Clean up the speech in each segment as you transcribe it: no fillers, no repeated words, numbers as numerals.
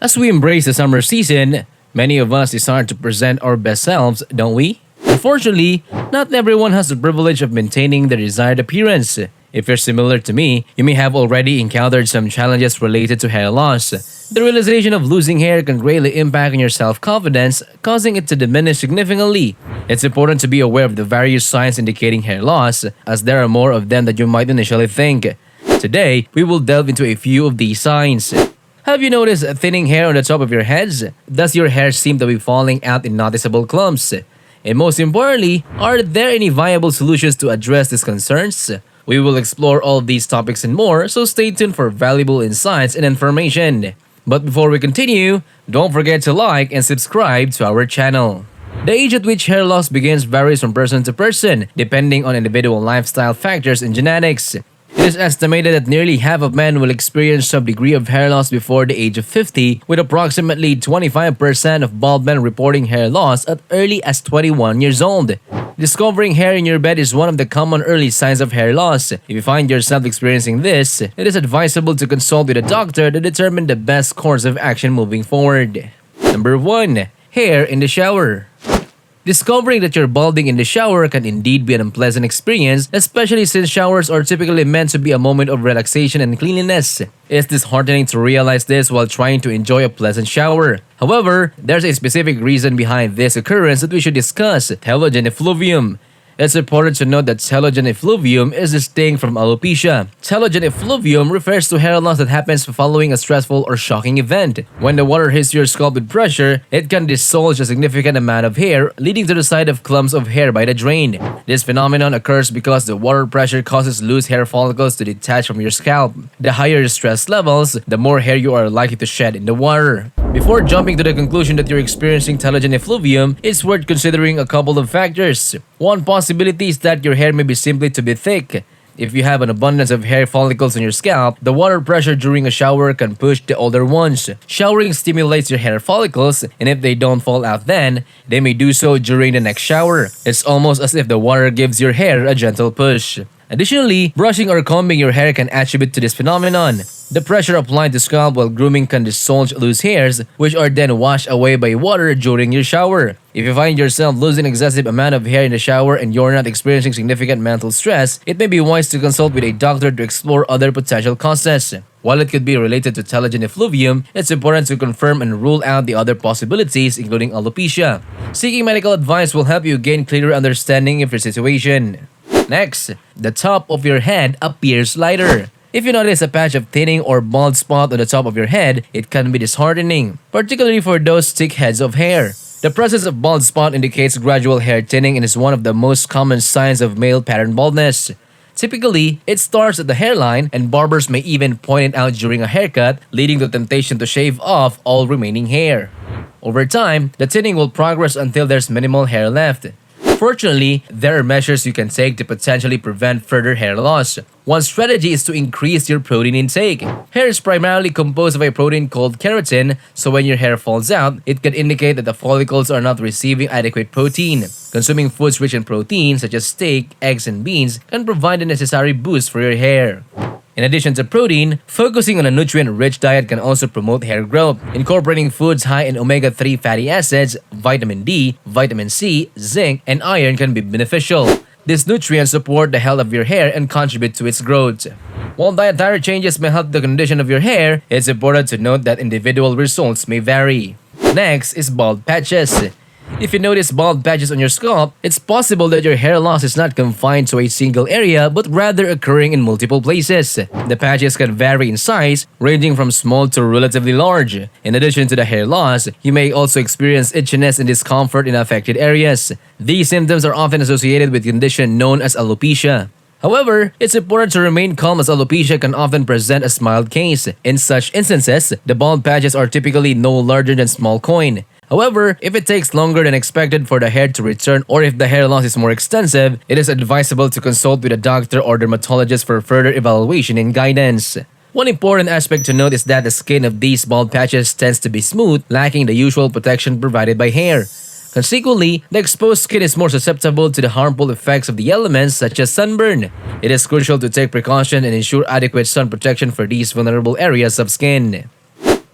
As we embrace the summer season, many of us desire to present our best selves, don't we? Unfortunately, not everyone has the privilege of maintaining the desired appearance. If you're similar to me, you may have already encountered some challenges related to hair loss. The realization of losing hair can greatly impact on your self-confidence, causing it to diminish significantly. It's important to be aware of the various signs indicating hair loss, as there are more of them than you might initially think. Today, we will delve into a few of these signs. Have you noticed thinning hair on the top of your heads? Does your hair seem to be falling out in noticeable clumps? And most importantly, are there any viable solutions to address these concerns? We will explore all of these topics and more, so stay tuned for valuable insights and information. But before we continue, don't forget to like and subscribe to our channel. The age at which hair loss begins varies from person to person, depending on individual lifestyle factors and genetics. It is estimated that nearly half of men will experience some degree of hair loss before the age of 50, with approximately 25% of bald men reporting hair loss as early as 21 years old. Discovering hair in your bed is one of the common early signs of hair loss. If you find yourself experiencing this, it is advisable to consult with a doctor to determine the best course of action moving forward. Number 1. Hair in the shower. Discovering that you're balding in the shower can indeed be an unpleasant experience, especially since showers are typically meant to be a moment of relaxation and cleanliness. It's disheartening to realize this while trying to enjoy a pleasant shower. However, there's a specific reason behind this occurrence that we should discuss: telogen effluvium. It's important to note that telogen effluvium is distinct from alopecia. Telogen effluvium refers to hair loss that happens following a stressful or shocking event. When the water hits your scalp with pressure, it can dislodge a significant amount of hair, leading to the sight of clumps of hair by the drain. This phenomenon occurs because the water pressure causes loose hair follicles to detach from your scalp. The higher your stress levels, the more hair you are likely to shed in the water. Before jumping to the conclusion that you're experiencing telogen effluvium, it's worth considering a couple of factors. One possibility is that your hair may be simply too thick. If you have an abundance of hair follicles on your scalp, the water pressure during a shower can push the older ones. Showering stimulates your hair follicles, and if they don't fall out then, they may do so during the next shower. It's almost as if the water gives your hair a gentle push. Additionally, brushing or combing your hair can attribute to this phenomenon. The pressure applied to scalp while grooming can dislodge loose hairs, which are then washed away by water during your shower. If you find yourself losing an excessive amount of hair in the shower and you're not experiencing significant mental stress, it may be wise to consult with a doctor to explore other potential causes. While it could be related to telogen effluvium, it's important to confirm and rule out the other possibilities, including alopecia. Seeking medical advice will help you gain clearer understanding of your situation. Next, the top of your head appears lighter. If you notice a patch of thinning or bald spot on the top of your head, it can be disheartening, particularly for those thick heads of hair. The presence of bald spot indicates gradual hair thinning and is one of the most common signs of male pattern baldness. Typically, it starts at the hairline, and barbers may even point it out during a haircut, leading to temptation to shave off all remaining hair. Over time, the thinning will progress until there's minimal hair left. Fortunately, there are measures you can take to potentially prevent further hair loss. One strategy is to increase your protein intake. Hair is primarily composed of a protein called keratin, so when your hair falls out, it can indicate that the follicles are not receiving adequate protein. Consuming foods rich in protein, such as steak, eggs, and beans, can provide the necessary boost for your hair. In addition to protein, focusing on a nutrient-rich diet can also promote hair growth. Incorporating foods high in omega-3 fatty acids, vitamin D, vitamin C, zinc, and iron can be beneficial. These nutrients support the health of your hair and contribute to its growth. While dietary changes may help the condition of your hair, it's important to note that individual results may vary. Next is bald patches. If you notice bald patches on your scalp, it's possible that your hair loss is not confined to a single area but rather occurring in multiple places. The patches can vary in size, ranging from small to relatively large. In addition to the hair loss, you may also experience itchiness and discomfort in affected areas. These symptoms are often associated with a condition known as alopecia. However, it's important to remain calm as alopecia can often present as mild case. In such instances, the bald patches are typically no larger than small coin. However, if it takes longer than expected for the hair to return or if the hair loss is more extensive, it is advisable to consult with a doctor or dermatologist for further evaluation and guidance. One important aspect to note is that the skin of these bald patches tends to be smooth, lacking the usual protection provided by hair. Consequently, the exposed skin is more susceptible to the harmful effects of the elements such as sunburn. It is crucial to take precaution and ensure adequate sun protection for these vulnerable areas of skin.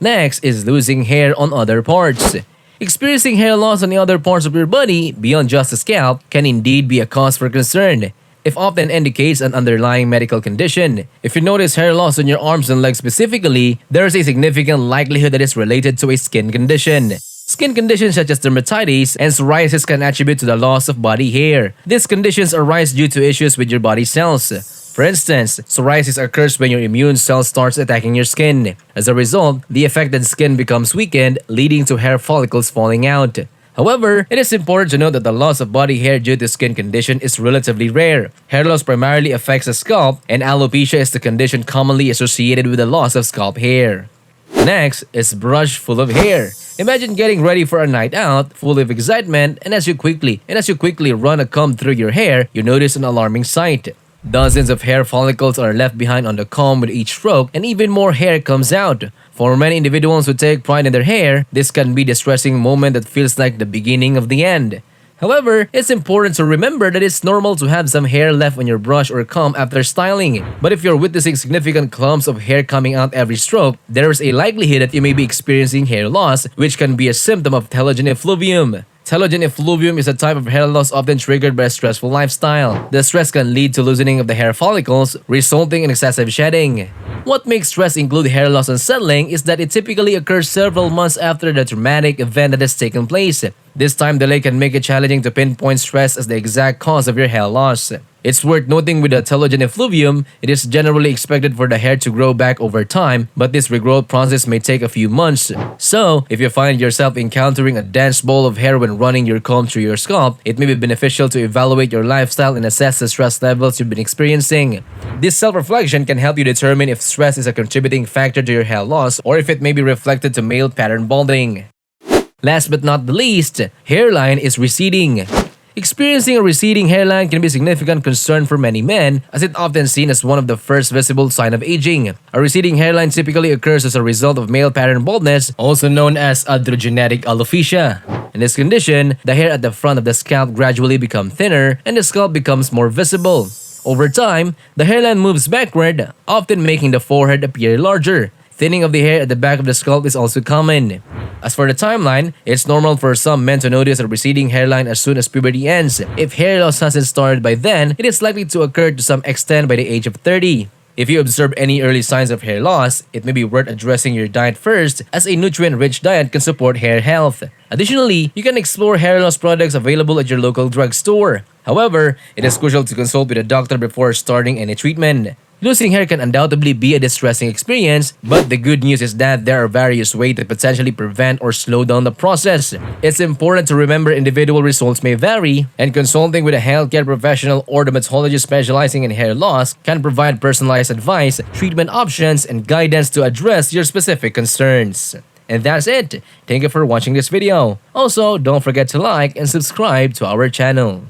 Next is losing hair on other parts. Experiencing hair loss on the other parts of your body, beyond just the scalp, can indeed be a cause for concern. It often indicates an underlying medical condition. If you notice hair loss on your arms and legs specifically, there is a significant likelihood that it's related to a skin condition. Skin conditions such as dermatitis and psoriasis can attribute to the loss of body hair. These conditions arise due to issues with your body cells. For instance, psoriasis occurs when your immune cells starts attacking your skin. As a result, the affected skin becomes weakened, leading to hair follicles falling out. However, it is important to note that the loss of body hair due to skin condition is relatively rare. Hair loss primarily affects the scalp, and alopecia is the condition commonly associated with the loss of scalp hair. Next is brush full of hair. Imagine getting ready for a night out, full of excitement, and as you quickly run a comb through your hair, you notice an alarming sight. Dozens of hair follicles are left behind on the comb with each stroke, and even more hair comes out. For many individuals who take pride in their hair, this can be a distressing moment that feels like the beginning of the end. However, it's important to remember that it's normal to have some hair left on your brush or comb after styling. But if you're witnessing significant clumps of hair coming out every stroke, there is a likelihood that you may be experiencing hair loss, which can be a symptom of telogen effluvium. Telogen effluvium is a type of hair loss often triggered by a stressful lifestyle. The stress can lead to loosening of the hair follicles, resulting in excessive shedding. What makes stress include hair loss unsettling is that it typically occurs several months after the traumatic event that has taken place. This time delay can make it challenging to pinpoint stress as the exact cause of your hair loss. It's worth noting with the telogen effluvium, it is generally expected for the hair to grow back over time, but this regrowth process may take a few months. So, if you find yourself encountering a dense ball of hair when running your comb through your scalp, it may be beneficial to evaluate your lifestyle and assess the stress levels you've been experiencing. This self-reflection can help you determine if stress is a contributing factor to your hair loss or if it may be reflected to male pattern balding. Last but not the least, hairline is receding. Experiencing a receding hairline can be a significant concern for many men, as it's often seen as one of the first visible signs of aging. A receding hairline typically occurs as a result of male pattern baldness, also known as androgenetic alopecia. In this condition, the hair at the front of the scalp gradually becomes thinner and the scalp becomes more visible. Over time, the hairline moves backward, often making the forehead appear larger. Thinning of the hair at the back of the scalp is also common. As for the timeline, it's normal for some men to notice a receding hairline as soon as puberty ends. If hair loss hasn't started by then, it is likely to occur to some extent by the age of 30. If you observe any early signs of hair loss, it may be worth addressing your diet first, as a nutrient-rich diet can support hair health. Additionally, you can explore hair loss products available at your local drugstore. However, it is crucial to consult with a doctor before starting any treatment. Losing hair can undoubtedly be a distressing experience, but the good news is that there are various ways to potentially prevent or slow down the process. It's important to remember individual results may vary, and consulting with a healthcare professional or dermatologist specializing in hair loss can provide personalized advice, treatment options, and guidance to address your specific concerns. And that's it. Thank you for watching this video. Also, don't forget to like and subscribe to our channel.